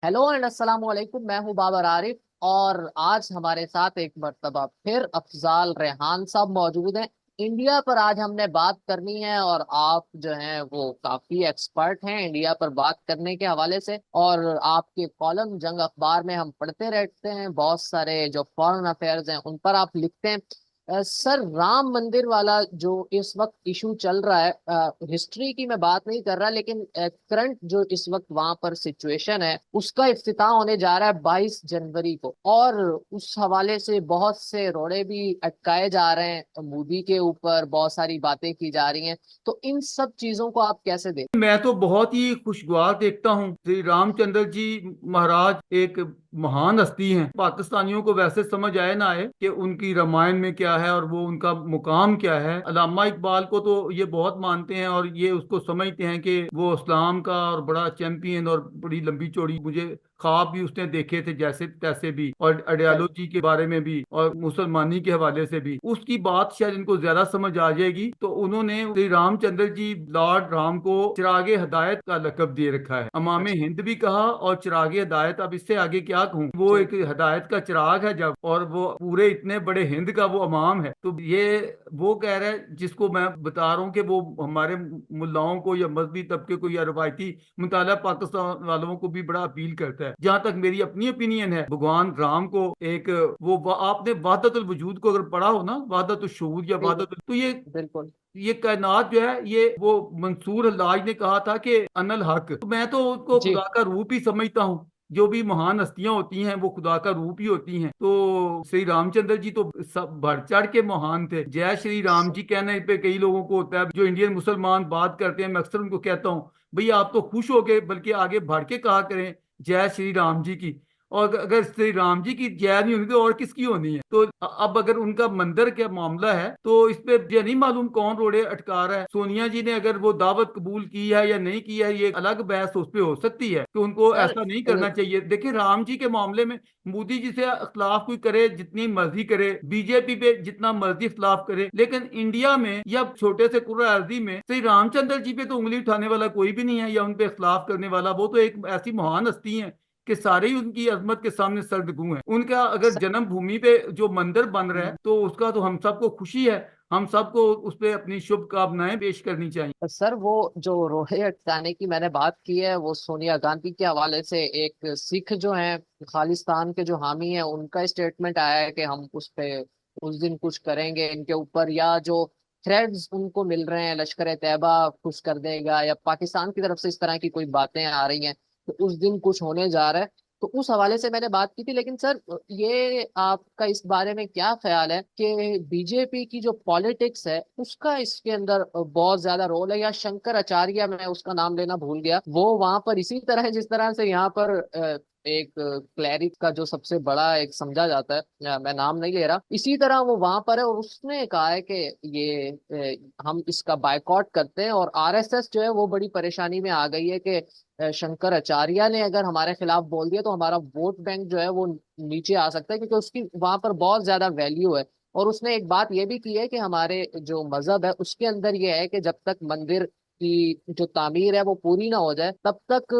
Hello and अस्सलाम वालेकुम। मैं हूं बाबर आरिफ और आज हमारे साथ एक मर्तबा फिर अफजाल रेहान साहब मौजूद हैं। इंडिया पर आज हमने बात करनी है और आप जो हैं वो काफी एक्सपर्ट हैं इंडिया पर बात करने के हवाले से। और आपके कॉलम जंग अखबार में हम पढ़ते रहते हैं, बहुत सारे जो फॉरेन अफेयर्स हैं उन पर आप लिखते हैं। सर, राम मंदिर वाला जो इस वक्त इशू चल रहा है, हिस्ट्री की मैं बात नहीं कर रहा, लेकिन करंट जो इस वक्त वहां पर सिचुएशन है उसका इफ्तिताह होने जा रहा है 22 जनवरी को। और उस हवाले से बहुत से रोड़े भी अटकाए जा रहे हैं, मोदी के ऊपर बहुत सारी बातें की जा रही हैं। तो इन सब चीजों को आप कैसे देख। मैं तो बहुत ही खुशगवार देखता हूँ। श्री रामचंद्र जी महाराज एक महान हस्ती हैं। पाकिस्तानियों को वैसे समझ आए ना आए कि उनकी रामायण में क्या है और वो उनका मुकाम क्या है। अल्लामा इकबाल को तो ये बहुत मानते हैं और ये उसको समझते हैं कि वो इस्लाम का और बड़ा चैंपियन और बड़ी लंबी चौड़ी, मुझे ख्वाब भी उसने देखे थे जैसे तैसे भी, और आइडियोलॉजी के बारे में भी और मुसलमानी के हवाले से भी उसकी बात शायद इनको ज्यादा समझ आ जाएगी। तो उन्होंने श्री रामचंद्र जी लॉर्ड राम को चिरागे हदायत का लकब दे रखा है। अमामे अच्छा। हिंद भी कहा और चिरागे हदायत, अब इससे आगे क्या कहूँ। वो जी। एक हदायत का चिराग है जब, और वो पूरे इतने बड़े हिंद का वो अमाम है। तो ये वो कह रहा है जिसको मैं बता रहा हूँ कि वो हमारे मुल्लाओं को या मजहबी तबके को या रवायती मुताला पाकिस्तान वालों को भी बड़ा अपील करता है। जहां तक मेरी अपनी ओपिनियन है, भगवान राम को एक आपने वहदतुल वजूद को अगर पढ़ा हो ना, वहदतुल शहूद या जी। वहदतुल, तो बिल्कुल। ये कायनात जो है, ये वो मंसूर हल्लाज ने कहा था कि अनल हक। तो मैं तो उसको जी। खुदा का रूप ही समझता हूँ। जो भी महान हस्तियां होती हैं वो खुदा का रूप ही होती हैं। तो श्री रामचंद्र जी तो सब बढ़ चढ़ के महान थे। जय श्री राम जी कहने पे कई लोगों को होता है, जो इंडियन मुसलमान बात करते हैं, मैं अक्सर उनको कहता हूँ भैया आप तो खुश हो गए, बल्कि आगे बढ़ के कहा करें जय श्री राम जी की। और अगर श्री राम जी की जय नहीं होनी तो और किसकी होनी है। तो अब अगर उनका मंदिर का मामला है तो इस पे ये नहीं मालूम कौन रोड़े अटका रहा है। सोनिया जी ने अगर वो दावत कबूल की है या नहीं की है, ये अलग बहस उस पे हो सकती है कि उनको सर, ऐसा नहीं करना चाहिए। देखिए राम जी के मामले में मोदी जी से इख्लाफ कोई करे जितनी मर्जी करे, बीजेपी पे जितना मर्जी इख्लाफ करे, लेकिन इंडिया में या छोटे से कुर्रा अर्जी में श्री रामचंद्र जी पे तो उंगली उठाने वाला कोई भी नहीं है, या उन पे इख्लाफ करने वाला। वो तो एक ऐसी महान हस्ती है कि सारे ही उनकी अजमत के सामने सर्वगु हैं। उनका अगर जन्मभूमि पे जो मंदिर बन रहा है सर, तो उसका तो हम सबको खुशी है। हम सबको उस पे अपनी शुभकामनाएं पेश करनी चाहिए। सर, वो जो रोहे अटकाने की मैंने बात की है वो सोनिया गांधी के हवाले से एक सिख जो है, खालिस्तान के जो हामी है, उनका स्टेटमेंट आया है कि हम उस पे उस दिन कुछ करेंगे इनके ऊपर। या जो थ्रेड्स उनको मिल रहे हैं, लश्कर तैयबा कुछ कर देगा या पाकिस्तान की तरफ से इस तरह की कोई बातें आ रही हैं, तो उस दिन कुछ होने जा रहा है। तो उस हवाले से मैंने बात की थी। लेकिन सर, ये आपका इस बारे में क्या ख्याल है कि बीजेपी की जो पॉलिटिक्स है उसका इसके अंदर बहुत ज्यादा रोल है? या शंकर आचार्य, मैं उसका नाम लेना भूल गया, वो वहां पर इसी तरह है जिस तरह से यहाँ पर एक क्लैरिक का जो सबसे बड़ा एक समझा जाता है, मैं नाम नहीं ले रहा, इसी तरह वो वहां पर है। और उसने कहा है कि ये हम इसका बायकॉट करते हैं। और आरएसएस जो है वो बड़ी परेशानी में आ गई है कि शंकर आचार्य ने अगर हमारे खिलाफ बोल दिया तो हमारा वोट बैंक जो है वो नीचे आ सकता है, क्योंकि उसकी वहां पर बहुत ज्यादा वैल्यू है। और उसने एक बात ये भी की है कि हमारे जो मजहब है उसके अंदर ये है कि जब तक मंदिर की जो तामीर है वो पूरी ना हो जाए तब तक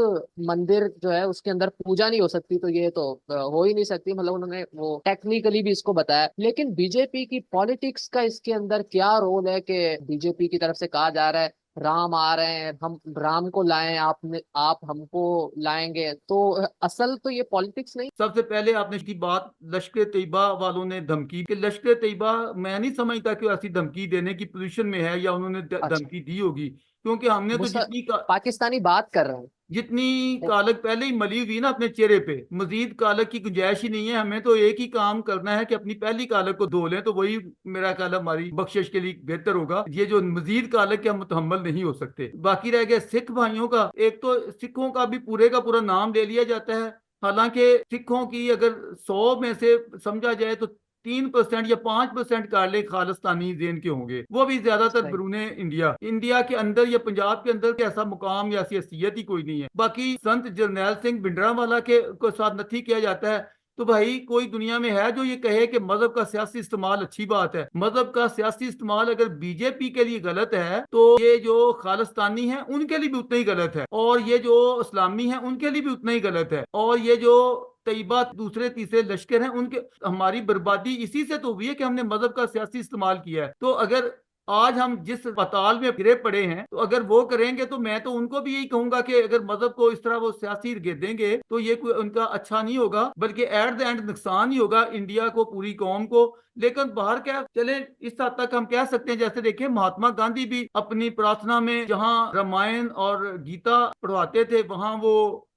मंदिर जो है उसके अंदर पूजा नहीं हो सकती। तो ये तो हो ही नहीं सकती, मतलब उन्होंने वो टेक्निकली भी इसको बताया। लेकिन बीजेपी की पॉलिटिक्स का इसके अंदर क्या रोल है कि बीजेपी की तरफ से कहा जा रहा है राम आ रहे हैं, हम राम को लाएं, आप हमको लाएंगे। तो असल तो ये पॉलिटिक्स नहीं। सबसे पहले आपने की बात, लश्कर तैयबा वालों ने धमकी, कि लश्कर तैयबा मैं नहीं समझता कि ऐसी धमकी देने की पोजीशन में है या उन्होंने अच्छा। धमकी दी होगी। क्योंकि हमने तो मुसल पाकिस्तानी बात कर रहे जितनी हैं। कालक पहले ही मली हुई ना अपने चेहरे पे, मजीद कालक की गुंजाइश ही नहीं है। हमें तो एक ही काम करना है कि अपनी पहली कालक को धो लें, तो वही मेरा ख्याल है हमारी बख्शिश के लिए बेहतर होगा। ये जो मजीद कालक के हम मुतहम्मल नहीं हो सकते। बाकी रह गया सिख भाइयों का, एक तो सिखों का भी पूरे का पूरा नाम ले लिया जाता है। हालांकि सिखों की अगर 100 में से समझा जाए तो 3% या 5% काले खालिस्तानी जेन के होंगे, वो भी ज्यादातर सही। बरूने इंडिया इंडिया के अंदर या पंजाब के अंदर ऐसा मुकाम या ऐसी हैसियत ही कोई नहीं है। बाकी संत जरनैल सिंह भिंडरावाला के को साथ नथी किया जाता है। तो भाई कोई दुनिया में है जो ये कहे कि मजहब का सियासी इस्तेमाल अच्छी बात है? मजहब का सियासी इस्तेमाल अगर बीजेपी के लिए गलत है तो ये जो खालिस्तानी है उनके लिए भी उतना ही गलत है, और ये जो इस्लामी है उनके लिए भी उतना ही गलत है, और ये जो तैयबा दूसरे तीसरे लश्कर हैं उनके, हमारी बर्बादी इसी से तो हुई है कि हमने मजहब का सियासी इस्तेमाल किया है। तो अगर आज हम जिस पताल में गिरे पड़े हैं, तो अगर वो करेंगे तो मैं तो उनको भी यही कहूंगा कि अगर मजहब को इस तरह वो सियासी देंगे तो ये कोई उनका अच्छा नहीं होगा, बल्कि एट द एंड नुकसान ही होगा इंडिया को, पूरी कौम को। लेकिन बाहर क्या चले, इस हद तक हम कह सकते हैं, जैसे देखें महात्मा गांधी भी अपनी प्रार्थना में जहां रामायण और गीता पढ़वाते थे वहां वो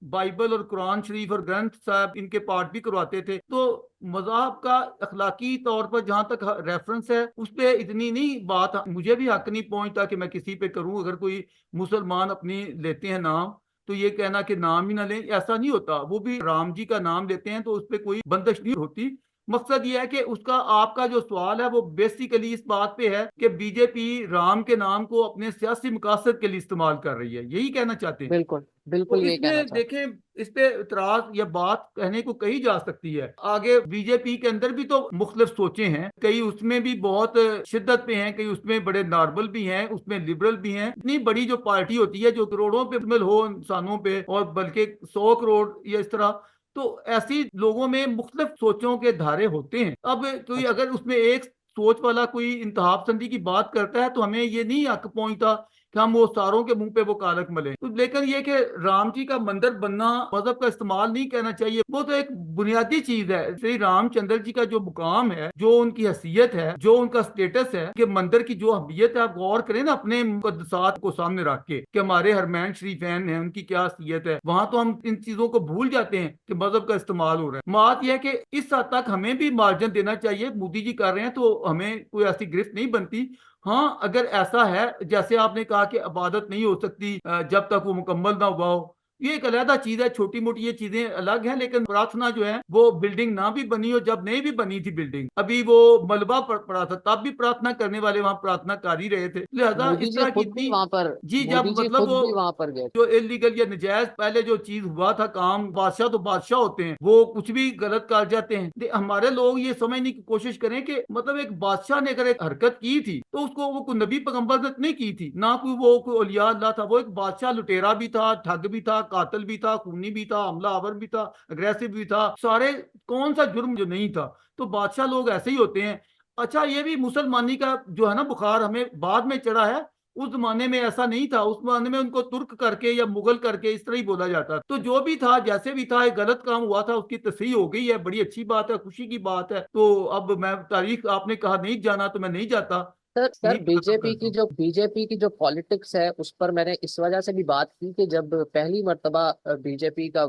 बाइबल और कुरान शरीफ और ग्रंथ साहब इनके पाठ भी करवाते थे। तो मजहब का अखलाकी तौर पर जहां तक रेफरेंस है उस पर इतनी नहीं बात, मुझे भी हक नहीं पहुंचता कि मैं किसी पे करूं। अगर कोई मुसलमान अपनी लेते हैं नाम, तो ये कहना कि नाम ही ना लें, ऐसा नहीं होता। वो भी राम जी का नाम लेते हैं तो उस पर कोई बंदिश नहीं होती। मकसद ये है कि उसका, आपका जो सवाल है वो बेसिकली इस बात पे है कि बीजेपी राम के नाम को अपने सियासी मकासद के लिए इस्तेमाल कर रही है, यही कहना चाहते हैं। बिल्कुल तो बिल्कुल यही कहना इसमें चाहता देखें, इस पे इतराज या बात कहने को कही जा सकती है। आगे बीजेपी के अंदर भी तो मुख्तलिफ सोचे हैं, कई उसमें भी बहुत शिद्दत पे हैं, कई उसमें बड़े नॉर्मल भी हैं, उसमें लिबरल भी हैं। इतनी बड़ी जो पार्टी होती है जो करोड़ों पे मुश्तमिल हो इंसानों पे, और बल्कि 100 करोड़ या इस तरह, तो ऐसी लोगों में मुख्तलिफ सोचों के धारे होते हैं। अब कोई अच्छा। अगर उसमें एक सोच वाला कोई इंतहा पसंदी की बात करता है तो हमें ये नहीं हक पहुंचता कि हम वो सारों के मुंह पे वो कालक मले। तो लेकिन ये कि राम जी का मंदिर बनना मजहब का इस्तेमाल नहीं कहना चाहिए, वो तो एक बुनियादी चीज है। श्री रामचंद्र जी का जो मुकाम है, जो उनकी हैसियत है, जो उनका स्टेटस है, कि मंदिर की जो अहमियत है, आप गौर करें ना अपने मुकद्दसात को सामने रख के कि हमारे हरमैन शरीफैन है, उनकी क्या हैसियत है। वहां तो हम इन चीजों को भूल जाते हैं कि मजहब का इस्तेमाल हो रहा है। बात यह है कि इस हद तक हमें भी मार्जिन देना चाहिए। मोदी जी कर रहे हैं तो हमें कोई ऐसी गिरफ्त नहीं बनती। हाँ, अगर ऐसा है जैसे आपने कहा कि इबादत नहीं हो सकती जब तक वो मुकम्मल ना हुआ हो, ये एक अलग चीज है। छोटी मोटी ये चीजें अलग हैं, लेकिन प्रार्थना जो है वो बिल्डिंग ना भी बनी हो, जब नहीं भी बनी थी बिल्डिंग, अभी वो मलबा पड़ा था, तब भी प्रार्थना करने वाले वहां प्रार्थना कर ही रहे थे। लिहाजा मोदी इस जी तरह की खुद भी इतनी, वहां पर जी, जब मोदी जी मतलब खुद वो भी वहां पर गए थे। जो इलीगल या नजायज पहले जो चीज हुआ था काम, बादशाह तो बादशाह होते हैं, वो कुछ भी गलत कर जाते हैं। हमारे लोग ये समझने की कोशिश करें कि मतलब एक बादशाह ने अगर एक हरकत की थी तो उसको वो कोई नबी पैगंबर ने नहीं की थी, ना कोई वो कोई औलिया अल्लाह था। वो एक बादशाह लुटेरा भी था, ठग भी था, कातिल भी था, खूनी भी था, हमला आवर भी था, अग्रेसिव भी था, सारे, कौन सा जुर्म जो नहीं था। तो बादशाह लोग ऐसे ही होते हैं। अच्छा, ये भी मुसलमानी का जो है ना बुखार हमें बाद में चढ़ा है। उस जमाने में ऐसा नहीं था। उस जमाने में उनको तुर्क करके या मुगल करके इस तरह ही बोला जाता। तो जो भी था, जैसे भी था, एक गलत काम हुआ था, उसकी तस्हीह हो गई है, बड़ी अच्छी बात है, खुशी की बात है। तो अब मैं तारीख, आपने कहा नहीं जाना तो मैं नहीं जाता, सर यही सर खत्म करता हूँ। बीजेपी की जो पॉलिटिक्स है उस पर मैंने इस वजह से भी बात की कि जब पहली मर्तबा बीजेपी का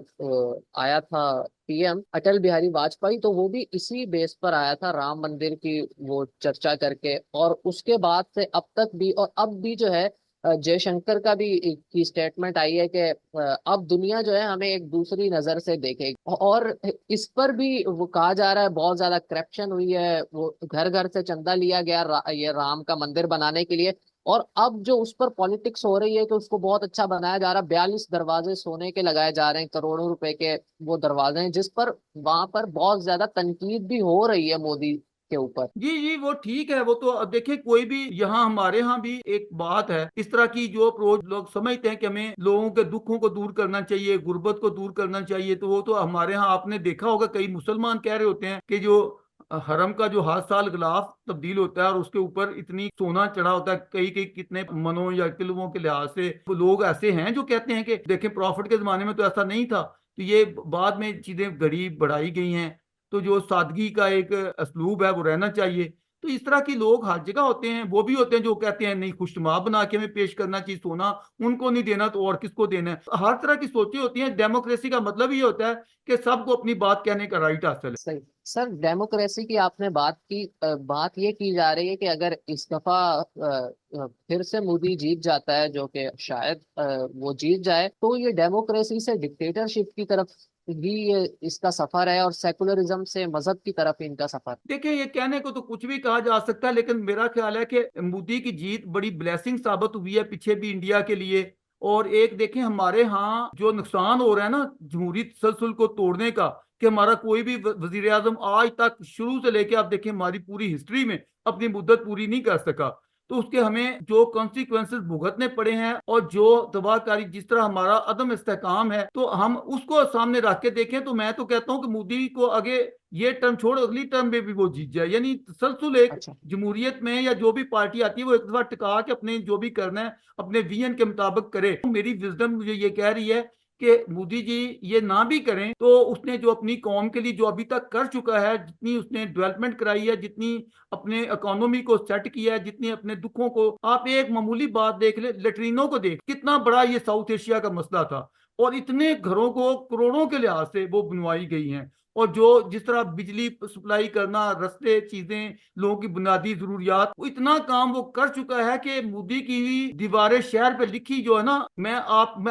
आया था पीएम अटल बिहारी वाजपेयी, तो वो भी इसी बेस पर आया था, राम मंदिर की वो चर्चा करके। और उसके बाद से अब तक भी, और अब भी जो है जयशंकर का भी की स्टेटमेंट आई है कि अब दुनिया जो है हमें एक दूसरी नजर से देखेगी। और इस पर भी वो कहा जा रहा है बहुत ज्यादा करप्शन हुई है, वो घर घर से चंदा लिया गया ये राम का मंदिर बनाने के लिए। और अब जो उस पर पॉलिटिक्स हो रही है कि उसको बहुत अच्छा बनाया जा रहा है, 42 दरवाजे सोने के लगाए जा रहे हैं, करोड़ों रुपए के वो दरवाजे हैं, जिस पर वहां पर बहुत ज्यादा तनकीद भी हो रही है मोदी के ऊपर। जी जी, वो ठीक है। वो तो अब देखिए, कोई भी यहाँ, हमारे यहाँ भी एक बात है इस तरह की, जो अप्रोच लोग समझते हैं कि हमें लोगों के दुखों को दूर करना चाहिए, गुर्बत को दूर करना चाहिए, तो वो तो हमारे यहाँ आपने देखा होगा कई मुसलमान कह रहे होते हैं कि जो हरम का जो हर साल गिलाफ तब्दील होता है और उसके ऊपर इतनी सोना चढ़ा होता है, कई कई कितने मनों या किलों के लिहाज से, वो लोग ऐसे हैं जो कहते हैं कि देखें प्रॉफिट के जमाने में तो ऐसा नहीं था। तो ये बाद में चीजें घड़ी बढ़ाई गई हैं। तो जो सादगी का एक असलूब है वो रहना चाहिए। तो इस तरह के लोग हर जगह होते हैं। वो भी होते हैं जो कहते हैं नहीं, खुशनुमा बना के हमें पेश करना चाहिए, सोना उनको नहीं देना तो और किसको देना है। हर तरह की सोचें होती हैं। डेमोक्रेसी का मतलब ये होता है कि सबको अपनी बात कहने का राइट हासिल है। सही। सर डेमोक्रेसी की आपने बात की, बात ये की जा रही है कि अगर इस दफा फिर से मोदी जीत जाता है, जो कि शायद वो जीत जाए, तो ये डेमोक्रेसी से डिक्टेटरशिप की तरफ ही ये इसका सफर है, और सेकुलरिज्म से मजहब की तरफ इनका सफर। देखिए, ये कहने को तो कुछ भी कहा जा सकता है, लेकिन मेरा ख्याल है कि मोदी की जीत बड़ी ब्लेसिंग साबित हुई है पीछे भी इंडिया के लिए। और एक देखें हमारे यहाँ जो नुकसान हो रहा है ना जमहूरी तसलसल को तोड़ने का, कि हमारा कोई भी वजीर आजम आज तक शुरू से लेके आप देखें हमारी पूरी हिस्ट्री में अपनी मुद्दत पूरी नहीं कर सका, तो उसके हमें जो कॉन्सिक्वेंसेस भुगतने पड़े हैं और जो तबाहकारी जिस तरह हमारा अदम इस्तेकाम है, तो हम उसको सामने रख के देखें तो मैं तो कहता हूं कि मोदी को आगे ये टर्म छोड़ अगली टर्म में भी वो जीत जाए। यानी तसलसल एक अच्छा। जमहूरियत में या जो भी पार्टी आती है वो एक दफा टिका के अपने जो भी करना है अपने विजन के मुताबिक करे। मेरी विजडम मुझे ये कह रही है कि मोदी जी ये ना भी करें तो उसने जो अपनी कौम के लिए जो अभी तक कर चुका है, जितनी उसने डेवलपमेंट कराई है, जितनी अपने इकोनॉमी को सेट किया है, जितनी अपने दुखों को, आप एक मामूली बात देख ले, लेटरिनों को देख, कितना बड़ा ये साउथ एशिया का मसला था और इतने घरों को करोड़ों के लिहाज से वो बनवाई गई हैं। और जो जिस तरह बिजली सप्लाई करना, रास्ते, चीजें, लोगों की बुनियादी जरूरियात, वो इतना काम वो कर चुका है कि मोदी की दीवारें शहर पे लिखी जो है ना, मैं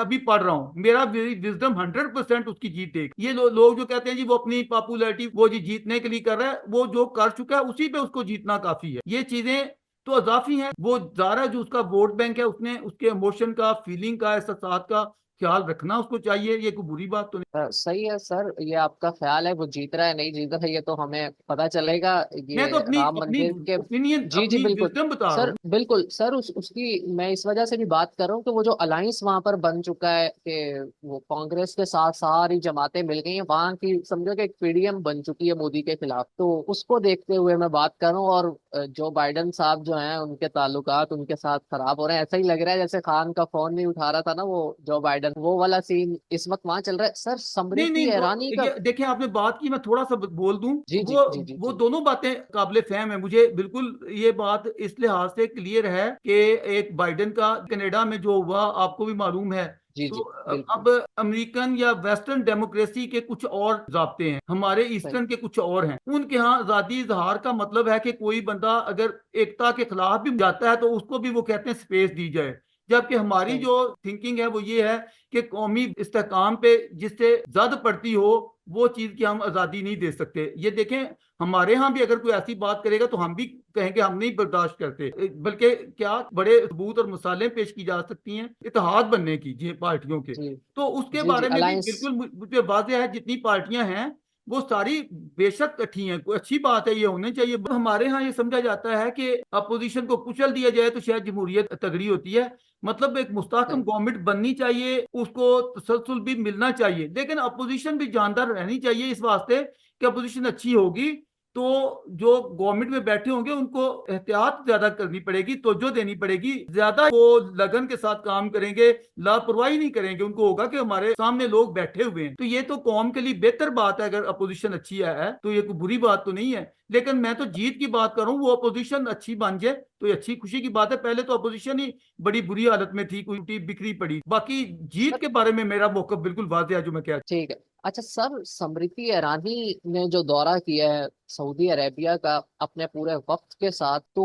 अभी पढ़ रहा हूँ, मेरा विजडम 100% उसकी जीत है। ये लोग जो कहते हैं जी वो अपनी पॉपुलैरिटी वो जी जीतने के लिए कर रहा है, वो जो कर चुका है उसी पे उसको जीतना काफी है। ये चीजें तो अजाफी हैं, वो जारा जो उसका वोट बैंक है उसने उसके इमोशन का, फीलिंग का, एहसास का ख्याल रखना उसको चाहिए। ये कोई बुरी बात तो नहीं। सही है सर, ये आपका ख्याल है, वो जीत रहा है नहीं जीत रहा है ये तो हमें पता चलेगा। मैं तो ये अपनी राम अपनी मंदिर के, ओपिनियन, जी जी अपनी बिल्कुल विजडम बता रहा सर, हूँ। बिल्कुल सर, उसकी मैं इस वजह से भी बात कर रहा हूँ कि वो जो अलायंस वहां पर बन चुका है कि वो कांग्रेस के साथ सारी जमातें मिल गई हैं वहां की, समझो कि एक पीडीएम बन चुकी है मोदी के खिलाफ, तो उसको देखते हुए मैं बात कर रहा हूँ। और जो बाइडन साहब जो हैं उनके ताल्लुकात उनके साथ खराब हो रहे हैं, ऐसा ही लग रहा है जैसे खान का फोन नहीं उठा रहा था ना वो जो बाइडन, वो वाला सीन इस वक्त वहां चल रहा है सर। नहीं स्मृति नहीं, वो ईरानी का, ये देखें आपने बात की, मैं थोड़ा सा बोल दूं। जी जी वो जी जी वो जी दोनों बातें काबिले फहम है, मुझे बिल्कुल ये बात इस लिहाज से क्लियर है कि एक बाइडेन का कनाडा में जो हुआ आपको भी मालूम है। जी तो जी बिल्कुल अब अमेरिकन या वेस्टर्न डेमोक्रेसी के कुछ और जाब्ते हैं, हमारे सही। ईस्टर्न के कुछ और हैं। उनके यहाँ आजादी इजहार का मतलब है कि कोई बंदा अगर एकता के खिलाफ भी जाता है तो उसको भी वो कहते हैं स्पेस दी जाए। जबकि हमारी सही। जो थिंकिंग है वो ये है कि कौमी इस्तेकाम पे जिससे जद पड़ती हो वो चीज की हम आजादी नहीं दे सकते। ये देखें हमारे यहाँ भी अगर कोई ऐसी बात करेगा तो हम भी कहेंगे हम नहीं बर्दाश्त करते, बल्कि क्या बड़े सबूत और मिसालें पेश की जा सकती हैं इत्तेहाद बनने की जी पार्टियों के। जी तो उसके जी जी बारे में भी अलायंस। बिल्कुल मुझे वाज़ेह है, जितनी पार्टियां हैं वो सारी बेशक अच्छी हैं, कोई अच्छी बात है, ये होने चाहिए। हमारे यहाँ ये समझा जाता है कि अपोजिशन को कुचल दिया जाए तो शायद जमहूरियत तगड़ी होती है। मतलब एक मुस्तहकम सही। गवर्नमेंट बननी चाहिए, उसको तसलसल भी मिलना चाहिए, लेकिन अपोजिशन भी जानदार रहनी चाहिए इस वास्ते कि अपोजिशन अच्छी होगी तो जो गवर्नमेंट में बैठे होंगे उनको एहतियात ज्यादा करनी पड़ेगी, तवज्जो देनी पड़ेगी, ज्यादा वो लगन के साथ काम करेंगे, लापरवाही नहीं करेंगे। उनको होगा कि हमारे सामने लोग बैठे हुए हैं, तो ये तो कौम के लिए बेहतर बात है अगर अपोजिशन अच्छी है, तो ये कोई बुरी बात तो नहीं है। लेकिन मैं तो जीत की बात कर रहा हूँ, वो अपोजिशन अच्छी बन जाए तो ये अच्छी खुशी की बात है। पहले तो अपोजिशन ही बड़ी बुरी हालत में थी, कोई बिखरी पड़ी। बाकी जीत सर के बारे में मेरा मौकफ बिल्कुल वाज़ेह है जो मैं कह। ठीक है। अच्छा सर, स्मृति ईरानी ने जो दौरा किया है सऊदी अरेबिया का अपने पूरे वक्त के साथ, तो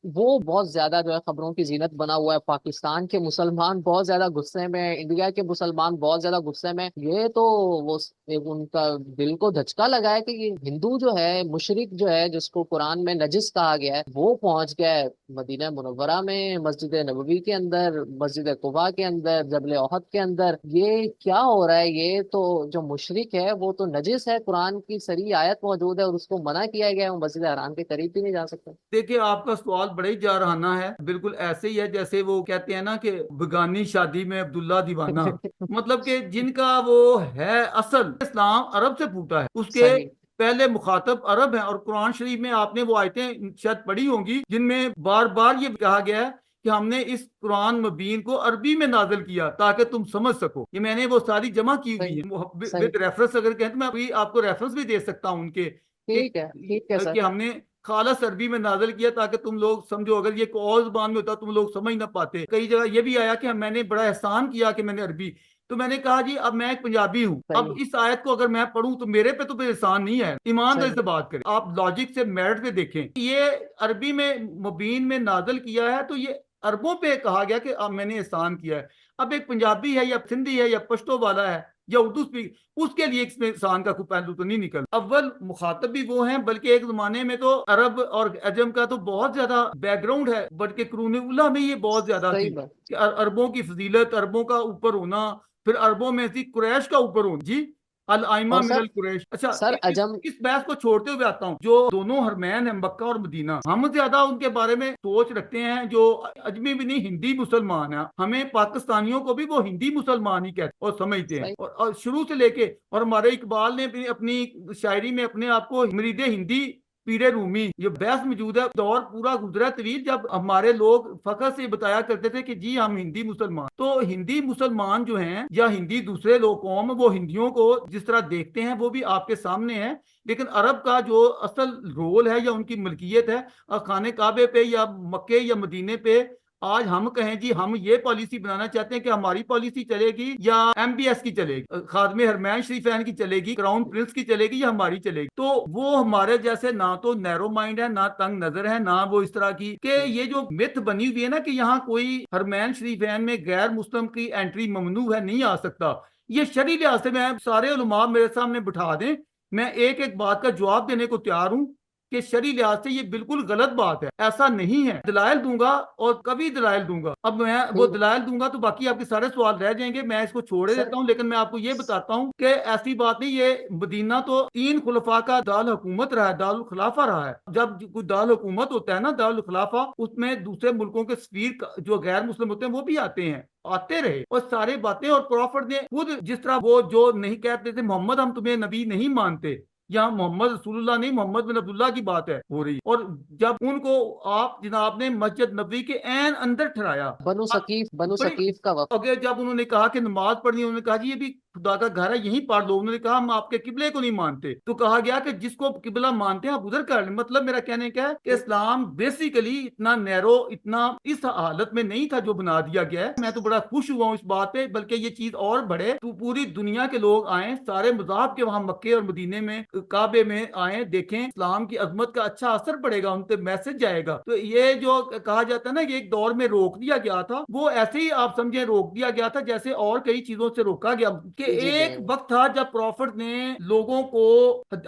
वो बहुत ज्यादा जो है खबरों की जीनत बना हुआ है। पाकिस्तान के मुसलमान बहुत ज्यादा गुस्से में, इंडिया के मुसलमान बहुत ज्यादा गुस्से में। ये तो वो एक उनका दिल को धचका लगा है कि ये हिंदू जो है, मुशरिक जो है, जिसको कुरान में नजिस कहा गया है, वो पहुंच गया है मदीना मुनव्वरा में, मस्जिद नबवी के अंदर, मस्जिद कुबा के अंदर, जबल ओहद के अंदर। ये क्या हो रहा है? ये तो जो मुशरिक है वो तो नजिस है, कुरान की सरी आयत मौजूद है और उसको मना किया गया है, वो मस्जिद हराम के करीब भी नहीं जा सकता। देखिए आपका सवाल बड़ा ही जारहाना है, बिल्कुल ऐसे ही है जैसे वो कहते हैं ना कि बेगानी शादी में अब्दुल्ला दीवाना। मतलब कि जिनका वो है असल इस्लाम अरब से फूटा है, उसके सही। पहले मुखातब अरब हैं। और कुरान शरीफ में आपने वो आयतें शायद पढ़ी होंगी जिनमें बार बार ये कहा गया है कि हमने इस कुरान मुबीन को अरबी में नाजिल किया ताकि तुम समझ सको। ये मैंने वो सारी जमा की हुई सही। है सही। विद रेफरेंस, अगर कहें तो मैं अभी आपको रेफरेंस भी दे सकता हूँ उनके ठीक है सर। कि हमने खालस अरबी में नाजल किया ताकि तुम लोग समझो। अगर ये और जुबान में होता तुम लोग समझ ना पाते। कई जगह ये भी आया कि मैंने बड़ा एहसान किया कि मैंने अरबी, तो मैंने कहा जी अब मैं एक पंजाबी हूँ, अब सही। इस आयत को अगर मैं पढ़ूं तो मेरे पे तो कोई एहसान नहीं है। ईमानदारी सही। से बात करें, आप लॉजिक से मेरिट पे देखें, ये अरबी में मुबीन में नाजल किया है तो ये अरबों पे कहा गया कि अब मैंने एहसान किया है। अब एक पंजाबी है या सिंधी है या पश्तो वाला है, या उर्दू स्पीक, उसके लिए इसमें इंसान का कोई पहलू तो नहीं निकल। अव्वल मुखातब भी वो हैं, बल्कि एक जमाने में तो अरब और अजम का तो बहुत ज्यादा बैकग्राउंड है, बल्कि कुरान उला में ये बहुत ज्यादा सही थी बात। कि अरबों की फजीलत, अरबों का ऊपर होना, फिर अरबों में से कुरैश का ऊपर होना। जी, अल आइमा और मिनल सर, कुरैश। अच्छा, सर अजम, इस बहस को छोड़ते हुए आता हूँ, जो दोनों हरमैन है मक्का और मदीना, हम ज्यादा उनके बारे में सोच रखते हैं, जो अजमी भी नहीं हिंदी मुसलमान है, हमें पाकिस्तानियों को भी वो हिंदी मुसलमान ही कहते और समझते हैं, सही। और शुरू से लेके, और हमारे इकबाल ने भी अपनी शायरी में अपने आप को मरीदे हिंदी पीरे रूमी, ये बहस मौजूद है। दौर पूरा गुजरा तवील जब हमारे लोग फखर से बताया करते थे कि जी हम हिंदी मुसलमान। तो हिंदी मुसलमान जो हैं या हिंदी दूसरे लोग कौम, वो हिंदियों को जिस तरह देखते हैं वो भी आपके सामने है। लेकिन अरब का जो असल रोल है या उनकी मलकियत है खाने काबे पे या मक्के या मदीने पे, आज हम कहें जी हम ये पॉलिसी बनाना चाहते हैं कि हमारी पॉलिसी चलेगी या एमबीएस की चलेगी, खादमे हरमैन शरीफैन की चलेगी, क्राउन प्रिंस की चलेगी, या हमारी चलेगी, तो वो हमारे जैसे ना तो नैरो माइंड है, ना तंग नजर है, ना वो इस तरह की कि ये जो मिथ बनी हुई है ना कि यहाँ कोई हरमैन शरीफैन में गैर मुस्लिम की एंट्री ममनू है, नहीं आ सकता, ये शरई लिहाज से मैं सारे उलमा मेरे सामने बिठा दें, मैं एक एक बात का जवाब देने को तैयार हूं कि शरी लिहाज से ये बिल्कुल गलत बात है, ऐसा नहीं है। दलाइल दूंगा और कभी दलाइल दूंगा। अब मैं वो ठीक है दलाइल दूंगा तो बाकी आपके सारे सवाल रह जाएंगे, मैं इसको छोड़े सर। देता हूं, लेकिन मैं आपको ये बताता हूं कि ऐसी बात नहीं, ये मदीना तो तीन खुलफा का दाल हुकूमत रहा है, दारुल खिलाफा रहा है। जब कोई दाल हुकूमत होता है ना, दारुल खिलाफा, उसमें दूसरे मुल्कों के सफीर जो गैर मुस्लिम होते हैं वो भी आते हैं, आते रहे, और सारी बातें, और प्रॉफिट ने खुद जिस तरह वो जो नहीं कहते थे मोहम्मद हम तुम्हें नबी नहीं मानते, यहाँ मोहम्मद रसूलुल्लाह नहीं, मोहम्मद बिन अब्दुल्लाह की बात है हो रही, और जब उनको आप जनाब ने मस्जिद नबी के एन अंदर ठहराया, बनु बड़ी सकीफ का वक्त। अगर जब उन्होंने कहा कि नमाज पढ़नी, उन्होंने कहा जी ये भी खुदा का घर है, यहीं पढ़ लो, उन्होंने कहा हम आपके किबले को नहीं मानते, तो कहा गया कि जिसको किबला मानते हैं आप उधर कर लें। मतलब मेरा कहने क्या है कि इस्लाम बेसिकली इतना नैरो, इतना इस हालत में नहीं था जो बना दिया गया है। मैं तो बड़ा खुश हुआ हूँ इस बात पे, बल्कि ये चीज और बढ़े तो पूरी दुनिया के लोग आए, सारे मज़ाहब के वहां मक्के और मदीने में काबे में आए, देखें इस्लाम की अजमत का अच्छा असर पड़ेगा, उन पे मैसेज जाएगा। तो ये जो कहा जाता है ना कि एक दौर में रोक दिया गया था, वो ऐसे ही आप समझे रोक दिया गया था जैसे और कई चीजों से रोका गया, कि जी जी जी। एक वक्त था जब प्रॉफिट ने लोगों को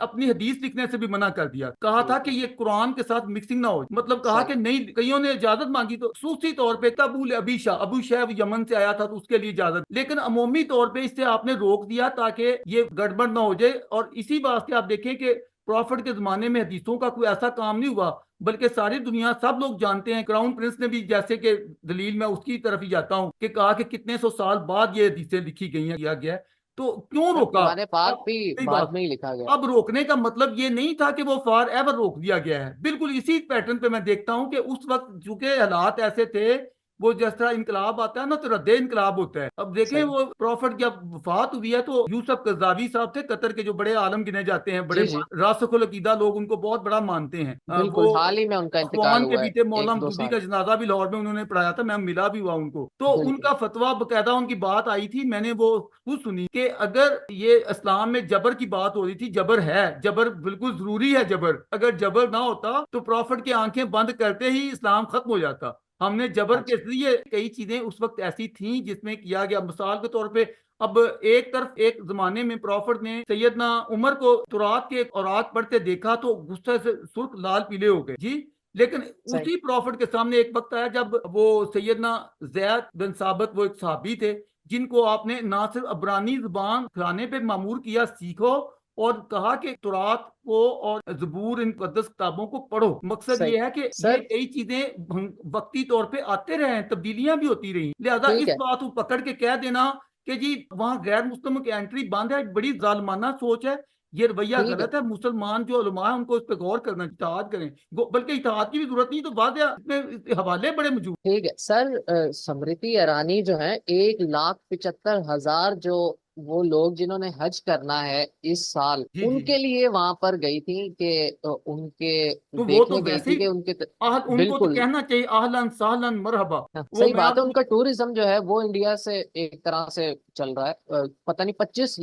अपनी हदीस लिखने से भी मना कर दिया, कहा था कि ये कुरान के साथ मिक्सिंग ना हो, मतलब कहा सही। कि नहीं, कईयों ने इजाजत मांगी तो खसूसी तौर पे तबूल अबू शैब यमन से आया था तो उसके लिए इजाजत, लेकिन अमूमी तौर पे इससे आपने रोक दिया ताकि ये गड़बड़ ना हो जाए। और इसी वास्ते आप देखें कि प्रॉफिट के जमाने में हदीसों का कोई ऐसा काम नहीं हुआ, बल्कि सारी दुनिया सब लोग जानते हैं, क्राउन प्रिंस ने भी, जैसे कि दलील मैं उसकी तरफ ही जाता हूं, कि कहा कि कितने सौ साल बाद ये हदीसें लिखी गई हैं, किया गया है, तो क्यों सर रोका। कुरान पाक अब भी सही बाद बात, में ही लिखा गया। अब रोकने का मतलब ये नहीं था कि वो फॉर एवर रोक दिया गया है, बिल्कुल इसी पैटर्न पे मैं देखता हूं कि उस वक्त चूंकि हालात ऐसे थे, वो जिस तरह इनकलाब आता है ना तो रद्दे इनकलाब होता है। अब देखें सही। वो प्रॉफिट जब वफात हुई है तो यूसुफ कज़ावी साहब थे, कतर के, जो बड़े आलम गिने जाते हैं, बड़े जी जी। रासखुल अकीदा लोग उनको बहुत बड़ा मानते हैं। वो बिल्कुल हाल ही में उनका इंतकाल अखवान के हुआ भी है, थे, एक मौला दो मदूदी साल का जनाजा भी लाहौर में उन्होंने पढ़ाया था, मैं मिला भी हुआ उनको, तो बिल्कुल। उनका फतवा बकायदा उनकी बात आई थी, मैंने वो खुद सुनी कि अगर ये इस्लाम में जबर की बात हो रही थी, जबर है, जबर बिल्कुल जरूरी है, जबर अगर जबर ना होता तो प्रॉफिट की आंखें बंद करते ही इस्लाम खत्म हो जाता। हमने जबर के अच्छा। जरिए कई चीजें उस वक्त ऐसी थी जिसमें किया गया, मिसाल के तौर पे अब एक तरफ एक जमाने में प्रॉफिट ने सैयदना उमर को तुरात के औरात पढ़ते देखा तो गुस्से से सुर्ख लाल पीले हो गए जी, लेकिन सही। उसी प्रॉफिट के सामने एक वक्त आया जब वो सैयदना जैद बिन साबित, वो एक सहाबी थे जिनको आपने ना सिर्फ अबरानी जुबान खिलाने पे मामूर किया, सीखो, और कहा कि तुरात को और जबूर, इन मुकद्दस किताबों को पढ़ो। मकसद सही। ये है कि ये सर कई चीजें वक्ती तौर पे आते रहे, तब्दीलियां भी होती रही, लिहाजा ठीक इस है। बात को पकड़ के कह देना कि जी वहां गैर मुस्लिमों की एंट्री बंद है, बड़ी जालमाना सोच है, ये रवैया ठीक है। गलत है। मुसलमान जो उलमा है उनको इस पर गौर करना, इत्तेहाद करें, बल्कि इत्तेहाद की भी जरूरत नहीं, तो बाद इसमें हवाले बड़े मौजूद। ठीक है सर। स्मृति ईरानी जो है 1,75,000 जो वो लोग जिन्होंने हज करना है इस साल, जी जी, उनके लिए वहां पर गई थी कि उनके तो वो तो देखने गई वैसे थी ही कि उनके उनको तो बिल्कुल। कहना चाहिए आहलन सहलन मरहबा। हाँ, वो सही मैं बात है। आपको, उनका टूरिज्म जो है वो इंडिया से एक तरह से चल रहा है। पता नहीं 25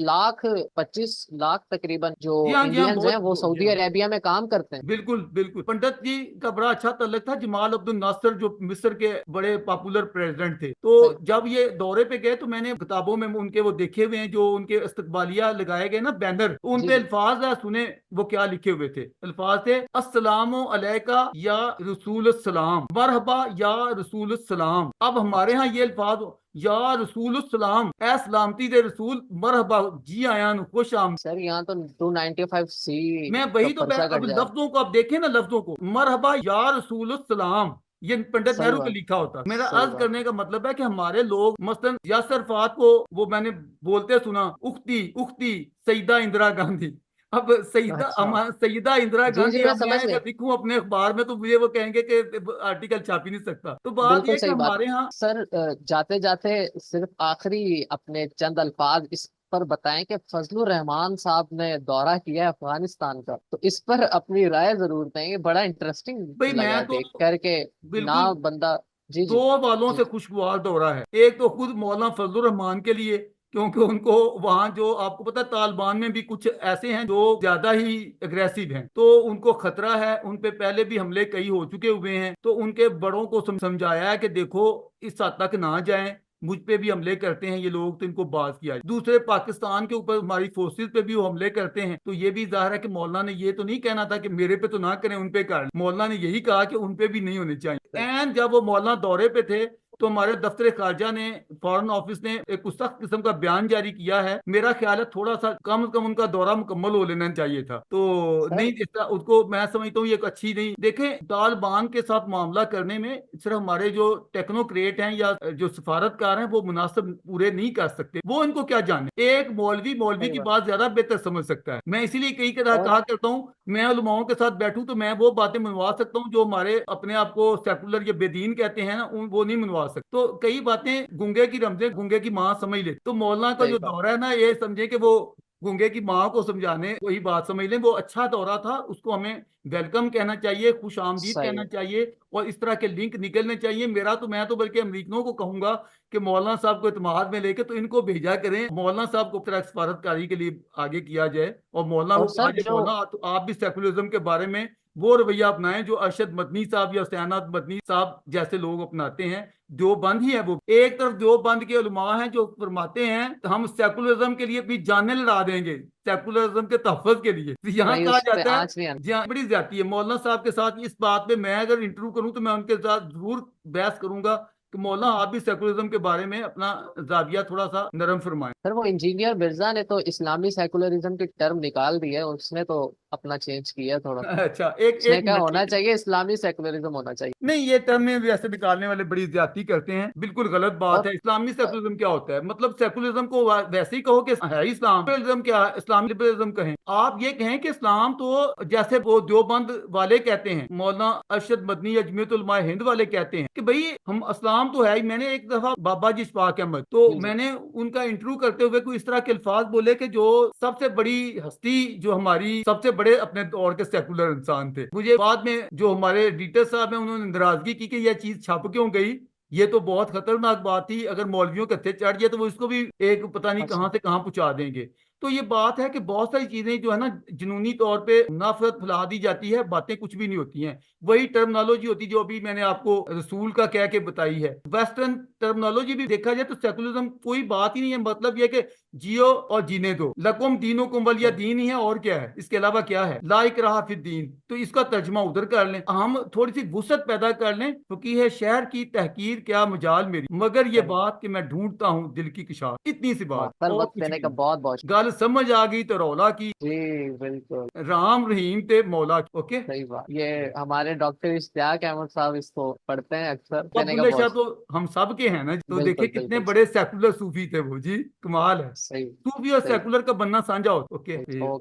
लाख तकरीबन जो जी हाँ, जी हाँ, इंडियंस हैं बहुत वो जी सऊदी हाँ, अरेबिया में काम करते हैं। बिल्कुल बिल्कुल, पंडित जी का बड़ा अच्छा तल्लक था, जमाल अब्दुल नासिर जो मिस्र के बड़े पॉपुलर प्रेसिडेंट थे, तो सही। जब ये दौरे पे गए तो मैंने किताबों में उनके वो देखे हुए हैं में जो उनके इस्तकबालिया लगाए गए ना बैनर, उन जी पे जी। अल्फाज है, सुने वो क्या लिखे हुए थे। अल्फाज थे, अस्सलामु अलैका या रसूल सलाम, मरहबा या रसूल सलाम। अब हमारे यहाँ ये अल्फाज, या रसूल सलाम, ए सलामती दे रसूल, मरहबा, जी आया नु, खुश आम। सर यहाँ तो 295C मैं का वही तो पर्चा अब कट जाएगा। लफ्जों को आप देखें ना, लफ्जों को, मरहबा या रसूल सलाम, ये पंडित सही नेहरू पे बात। लिखा होता। मेरा सही अर्ज बात। करने का मतलब है कि हमारे लोग मसलन यासर अरफात को वो मैंने बोलते सुना, उख्ती उख्ती सईदा इंदिरा गांधी। अब अच्छा। सईदा इंदिरा जी गांधी, जी, मैं अब मैं समझ गया। अगर लिखूं अपने अखबार में तो मुझे वो कहेंगे कि आर्टिकल छाप ही नहीं सकता। तो बात यह बिल्कुल है कि सही बात। हमारे यहाँ। सर जाते जाते सिर्फ आखिरी अपने चंद अल्फाज इस पर बताएं कि फजलुर रहमान साहब ने दौरा किया है अफगानिस्तान का, तो इस पर अपनी राय जरूर देंगे। बड़ा इंटरेस्टिंग भाई लगा मैं तो देख करके। ना बिल्कुल बंदा। जी दो जी। वालों जी से खुशगवार दौरा है। एक तो खुद मौलाना फजलुर रहमान के लिए, क्योंकि उनको वहां जो आपको पता है तालिबान में भी कुछ ऐसे हैं जो ज्यादा ही अग्रेसिव हैं, तो उनको खतरा है, उन पे पहले भी हमले कई हो चुके हुए हैं। तो उनके बड़ों को समझाया है कि देखो इस हद तक ना जाएं, मुझ पे भी हमले करते हैं ये लोग, तो इनको बात किया। दूसरे पाकिस्तान के ऊपर हमारी फोर्सेस पे भी वो हमले करते हैं, तो ये भी जाहिर है कि मौलाना ने ये तो नहीं कहना था कि मेरे पे तो ना करें, उन पे कर। मौलाना ने यही कहा कि उन पे भी नहीं होने चाहिए। एंड जब वो मौलाना दौरे पे थे तो हमारे दफ्तर खारजा ने, फॉरेन ऑफिस ने एक सख्त किस्म का बयान जारी किया है। मेरा ख्याल है थोड़ा सा कम से कम उनका दौरा मुकम्मल हो लेना चाहिए था। तो सर। नहीं, इस तरह उसको मैं समझता हूँ ये एक अच्छी नहीं। देखें, तालिबान के साथ मामला करने में सिर्फ हमारे जो टेक्नोक्रेट हैं या जो सफारतकार हैं वो मुनासिब पूरे नहीं कर सकते। वो इनको क्या जाने, एक मौलवी मौलवी सही की बात। बात ज्यादा बेहतर समझ सकता है। मैं इसीलिए कई कहा और कहा करता हूँ, मैं उलमाओं के साथ बैठूं तो मैं वो बातें मनवा सकता हूँ जो हमारे अपने आप को सेकुलर या बेदीन कहते हैं ना, वो नहीं मनवा सकते। तो कई बातें गूंगे की रमजें गूंगे की माँ समझ ले। तो मौलाना का सही जो बात। दौरा है ना, ये समझे कि वो गूंगे की माँ को समझाने वही बात समझ लें। वो अच्छा दौरा था, उसको हमें वेलकम कहना चाहिए, खुश आमदीद सही कहना बात। चाहिए, और इस तरह के लिंक निकलने चाहिए। मेरा तो, मैं तो बल्कि अमरीकनों को कहूंगा कि मौलाना साहब को इत्मीनान में लेके तो इनको भेजा करें, मौलाना साहब को तरह सफारतकारी के लिए आगे किया जाए। और मौलाना और को कहा सर जाए, जो। मौलाना तो आप भी सेकुलरिज्म के बारे में वो रवैया अपनाएं जो अरशद मदनी साहब या सयानत मदनी साहब जैसे लोग अपनाते हैं। जो बंद ही है, वो एक तरफ जो बंद के उलमा हैं जो फरमाते हैं तो हम सेकुलरिज्म के लिए अपनी जानें लड़ा देंगे, सेकुलरिज्म के तहफ़्फ़ुज़ के लिए। तो यहाँ नहीं, कहा उस पे जाता है, आंच नहीं आना। जी हाँ, बड़ी ज्यादती है मौलाना साहब के साथ। इस बात पे मैं अगर इंटरव्यू करूं तो मैं उनके साथ जरूर बहस करूंगा कि मौलाना आप भी सेकुलरिज्म के बारे में अपना जाविया थोड़ा सा नरम फरमाएं। सर वो इंजीनियर मिर्जा ने तो इस्लामी सेकुलरिज्म की टर्म निकाल दी है, उसने तो अपना चेंज किया थोड़ा। अच्छा, एक उसने एक क्या मिनट, होना ठीक है। चाहिए, इस्लामी सेकुलरिज्म होना चाहिए। नहीं, ये टर्म में वैसे निकालने वाले बड़ी ज्यादती करते हैं, बिल्कुल गलत बात और है। इस्लामी सेकुलरिज्म क्या होता है, मतलब सेकुलरिज्म को वैसे ही कहो कि है इस्लाम। लिबरलिज्म क्या है, इस्लामी लिबरलिज्म कहें। आप ये कहें कि इस्लाम तो जैसे वो देवबंद वाले कहते हैं, मौलाना अरशद मदनी या जमीयत उलमा हिंद वाले कहते हैं कि भाई हम इस्लाम तो है ही। मैंने एक दफा बाबा जी इशफाक अहमद, तो जी जी। मैंने उनका इंटरव्यू करते हुए कोई इस तरह के अल्फाज बोले कि जो सबसे बड़ी हस्ती, जो हमारी सबसे बड़े अपने दौर के सेकुलर इंसान थे। मुझे बाद में जो हमारे एडिटर साहब हैं उन्होंने नाराजगी की कि यह चीज छप क्यों गई। ये तो बहुत खतरनाक बात थी, अगर मौलवियों के हत्थे चढ़ जाए तो वो इसको भी एक पता नहीं अच्छा। कहां से कहां पहुंचा देंगे। तो ये बात है कि बहुत सारी चीजें जो है ना जुनूनी तौर पे नफरत फैला दी जाती है, बातें कुछ भी नहीं होती हैं। वही टर्मिनोलॉजी होती है जो अभी मैंने आपको रसूल का कह के बताई है। वेस्टर्न टर्मिनोलॉजी भी देखा जाए तो सेकुलरिज्म कोई बात ही नहीं है। मतलब यह कि जियो और जीने दो, लकुम दीनो कुम वलिया सही। दीन ही है, और क्या है, इसके अलावा क्या है, ला इकराहा फिद दीन। तो इसका तर्जमा उधर कर लें, हम थोड़ी सी वुसअत पैदा कर लें। फकीह है शहर की तहकीर क्या मजाल मेरी, मगर ये सही। बात कि मैं ढूंढता हूँ दिल की किशात, इतनी सी वाह बात सर, और वक्त कुछ देने भी का नहीं। बहुत बहुत गल समझ आ गई तो रौला की, जी बिल्कुल। राम रहीम ते मौला की। ओके। सही बात। ये हमारे डॉक्टर इश्तियाक अहमद साहब इसको पढ़ते हैं अक्सर, अब देने का बुल्ले शाह बहुत। तो हम सब के हैं ना, तो देखिए बिल्कुल कितने बिल्कुल बड़े सेकुलर सूफी थे वो जी, कमाल है। सही। सूफी और सही। सेकुलर का बनना साझा हो। ओके। सही।